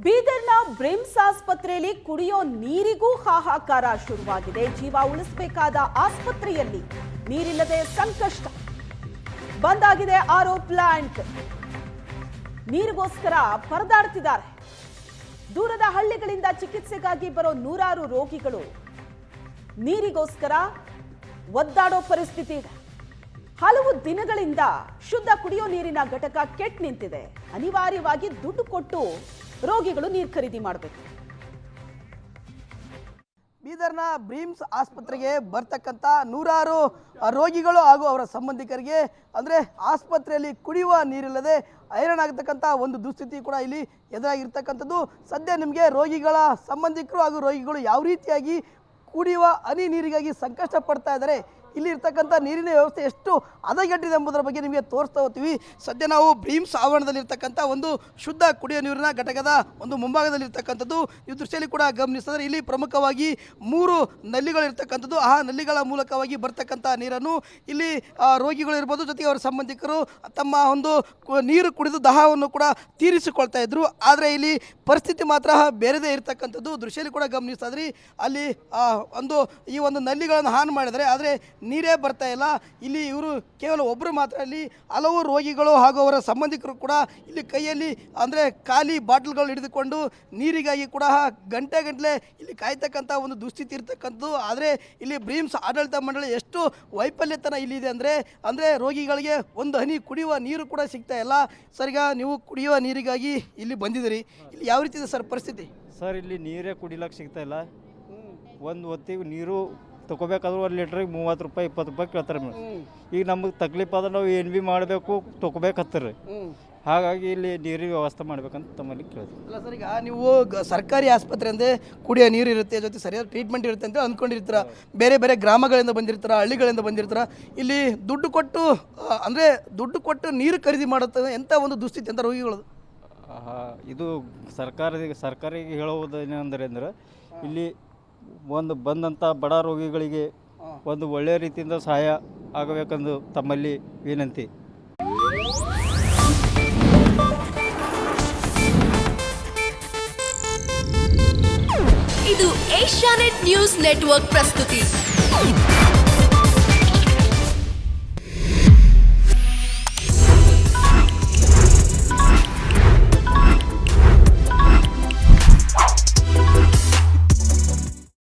ಬೀದರ್ನ BRIMS ಆಸ್ಪತ್ರೆಯಲ್ಲಿ ಕುಡಿಯೋ ನೀರಿಗೂ ಹಾಹಾಕಾರ ಶುರುವಾಗಿದೆ. ಜೀವ ಉಳಿಸಬೇಕಾದ ಆಸ್ಪತ್ರೆಯಲ್ಲಿ ನೀರಿಲ್ಲದೆ ಸಂಕಷ್ಟ. ಬಂದಾಗಿದೆ ಆರೋ ಪ್ಲಾಂಟ್. ನೀರಿಗೋಸ್ಕರ ಪರದಾಡ್ತಿದ್ದಾರೆ. ದೂರದ ಹಳ್ಳಿಗಳಿಂದ ಚಿಕಿತ್ಸೆಗಾಗಿ ಬರೋ ನೂರಾರು ರೋಗಿಗಳು ನೀರಿಗೋಸ್ಕರ ಒದ್ದಾಡೋ ಪರಿಸ್ಥಿತಿ ಇದೆ. ಹಲವು ದಿನಗಳಿಂದ ಶುದ್ಧ ಕುಡಿಯೋ ನೀರಿನ ಘಟಕ ಕೆಟ್ಟು ನಿಂತಿದೆ. ಅನಿವಾರ್ಯವಾಗಿ ದುಡ್ಡು ಕೊಟ್ಟು ರೋಗಿಗಳು ನೀರು ಖರೀದಿ ಮಾಡಬೇಕು. ಬೀದರ್ನ ಬ್ರಿಮ್ಸ್ ಆಸ್ಪತ್ರೆಗೆ ಬರ್ತಕ್ಕಂಥ ನೂರಾರು ರೋಗಿಗಳು ಹಾಗೂ ಅವರ ಸಂಬಂಧಿಕರಿಗೆ ಅಂದರೆ ಆಸ್ಪತ್ರೆಯಲ್ಲಿ ಕುಡಿಯುವ ನೀರಿಲ್ಲದೆ ಹೈರಾಣಾಗತಕ್ಕಂಥ ಒಂದು ದುಸ್ಥಿತಿ ಕೂಡ ಇಲ್ಲಿ ಎದುರಾಗಿರ್ತಕ್ಕಂಥದ್ದು. ಸದ್ಯ ನಿಮಗೆ ರೋಗಿಗಳ ಸಂಬಂಧಿಕರು ಹಾಗೂ ರೋಗಿಗಳು ಯಾವ ರೀತಿಯಾಗಿ ಕುಡಿಯುವ ಹನಿ ನೀರಿಗಾಗಿ ಸಂಕಷ್ಟ ಪಡ್ತಾ ಇದ್ದಾರೆ, ಇಲ್ಲಿ ಇರ್ತಕ್ಕಂಥ ನೀರಿನ ವ್ಯವಸ್ಥೆ ಎಷ್ಟು ಹದಗೆಟ್ಟಿದೆ ಎಂಬುದರ ಬಗ್ಗೆ ನಿಮಗೆ ತೋರಿಸ್ತಾ ಹೋಗ್ತೀವಿ. ಸದ್ಯ ನಾವು ಬ್ರಿಮ್ಸ್ ಆವರಣದಲ್ಲಿರ್ತಕ್ಕಂಥ ಒಂದು ಶುದ್ಧ ಕುಡಿಯುವ ನೀರಿನ ಘಟಕದ ಒಂದು ಮುಂಭಾಗದಲ್ಲಿರ್ತಕ್ಕಂಥದ್ದು. ಈ ದೃಶ್ಯದಲ್ಲಿ ಕೂಡ ಗಮನಿಸಿದರೆ ಇಲ್ಲಿ ಪ್ರಮುಖವಾಗಿ 3 ನಲ್ಲಿಗಳಿರ್ತಕ್ಕಂಥದ್ದು. ಆ ನಲ್ಲಿಗಳ ಮೂಲಕವಾಗಿ ಬರ್ತಕ್ಕಂಥ ನೀರನ್ನು ಇಲ್ಲಿ ರೋಗಿಗಳು ಇರ್ಬೋದು, ಜೊತೆಗೆ ಅವರ ಸಂಬಂಧಿಕರು ತಮ್ಮ ಒಂದು ನೀರು ಕುಡಿದು ದಾಹವನ್ನು ಕೂಡ ತೀರಿಸಿಕೊಳ್ತಾ ಇದ್ರು. ಆದರೆ ಇಲ್ಲಿ ಪರಿಸ್ಥಿತಿ ಮಾತ್ರ ಬೇರೆದೇ ಇರ್ತಕ್ಕಂಥದ್ದು. ದೃಶ್ಯದಲ್ಲಿ ಕೂಡ ಗಮನಿಸಿದ್ರಿ ಅಲ್ಲಿ ಈ ಒಂದು ನಲ್ಲಿಗಳನ್ನು ಆನ್ ಮಾಡಿದರೆ ಆದರೆ ನೀರೇ ಬರ್ತಾ ಇಲ್ಲ. ಇಲ್ಲಿ ಇವರು ಕೇವಲ ಒಬ್ಬರು ಮಾತ್ರ, ಇಲ್ಲಿ ಹಲವು ರೋಗಿಗಳು ಹಾಗೂ ಅವರ ಸಂಬಂಧಿಕರು ಕೂಡ ಇಲ್ಲಿ ಕೈಯಲ್ಲಿ ಅಂದರೆ ಖಾಲಿ ಬಾಟಲ್ಗಳು ಹಿಡಿದುಕೊಂಡು ನೀರಿಗಾಗಿ ಕೂಡ ಗಂಟೆಗಟ್ಟಲೆ ಇಲ್ಲಿ ಕಾಯ್ತಕ್ಕಂಥ ಒಂದು ದುಸ್ಥಿತಿ ಇರ್ತಕ್ಕಂಥದ್ದು. ಆದರೆ ಇಲ್ಲಿ ಬ್ರಿಮ್ಸ್ ಆಡಳಿತ ಮಂಡಳಿ ಎಷ್ಟು ವೈಫಲ್ಯತನ ಇಲ್ಲಿದೆ ಅಂದರೆ ರೋಗಿಗಳಿಗೆ ಒಂದು ಹನಿ ಕುಡಿಯುವ ನೀರು ಕೂಡ ಸಿಗ್ತಾ ಇಲ್ಲ. ಸರ್, ಈಗ ನೀವು ಕುಡಿಯುವ ನೀರಿಗಾಗಿ ಇಲ್ಲಿ ಬಂದಿದ್ದೀರಿ, ಇಲ್ಲಿ ಯಾವ ರೀತಿ ಇದೆ ಸರ್ ಪರಿಸ್ಥಿತಿ? ಸರ್, ಇಲ್ಲಿ ನೀರೇ ಕುಡಿಲಕ್ಕೆ ಸಿಗ್ತಾ ಇಲ್ಲ. ಒಂದು ಹೊತ್ತಿಗೆ ನೀರು ತೊಗೋಬೇಕಾದ್ರೂ 1 ಲೀಟ್ರಿಗೆ 30 ರೂಪಾಯಿ 20 ರೂಪಾಯಿ ಕೇಳ್ತಾರೆ ಮೇಡಮ್. ಈಗ ನಮಗೆ ತಕ್ಲೀಫ್ ಆದ್ರೆ ನಾವು ಏನು ಭೀ ಮಾಡಬೇಕು ತೊಗೋಬೇಕತ್ತಾರೆ. ಹಾಗಾಗಿ ಇಲ್ಲಿ ನೀರಿನ ವ್ಯವಸ್ಥೆ ಮಾಡ್ಬೇಕಂತ ತಮ್ಮಲ್ಲಿ ಕೇಳ್ತೀವಿ. ಅಲ್ಲ ಸರ್, ಈಗ ನೀವು ಸರ್ಕಾರಿ ಆಸ್ಪತ್ರೆ ಅಂದರೆ ಕುಡಿಯೋ ನೀರು ಇರುತ್ತೆ, ಜೊತೆ ಸರಿಯಾದ ಟ್ರೀಟ್ಮೆಂಟ್ ಇರುತ್ತೆ ಅಂತ ಅಂದ್ಕೊಂಡಿರ್ತೀರ. ಬೇರೆ ಬೇರೆ ಗ್ರಾಮಗಳಿಂದ ಬಂದಿರ್ತಾರ, ಹಳ್ಳಿಗಳಿಂದ ಬಂದಿರ್ತಾರ. ಇಲ್ಲಿ ದುಡ್ಡು ಕೊಟ್ಟು ನೀರು ಖರೀದಿ ಮಾಡುತ್ತೆ ಎಂಥ ಒಂದು ದುಸ್ಥಿತಿ ಅಂತ ರೋಗಿಗಳದು. ಇದು ಸರ್ಕಾರಿಗೆ ಹೇಳುವುದೇನೆಂದರೆ ಇಲ್ಲಿ ಒಂದು ಬಂದಂಥ ಬಡ ರೋಗಿಗಳಿಗೆ ಒಂದು ಒಳ್ಳೆಯ ರೀತಿಯಿಂದ ಸಹಾಯ ಆಗಬೇಕೆಂದು ತಮ್ಮಲ್ಲಿ ವಿನಂತಿ. ಇದು ಏಷ್ಯಾನೆಟ್ ನ್ಯೂಸ್ ನೆಟ್ವರ್ಕ್ ಪ್ರಸ್ತುತಿ.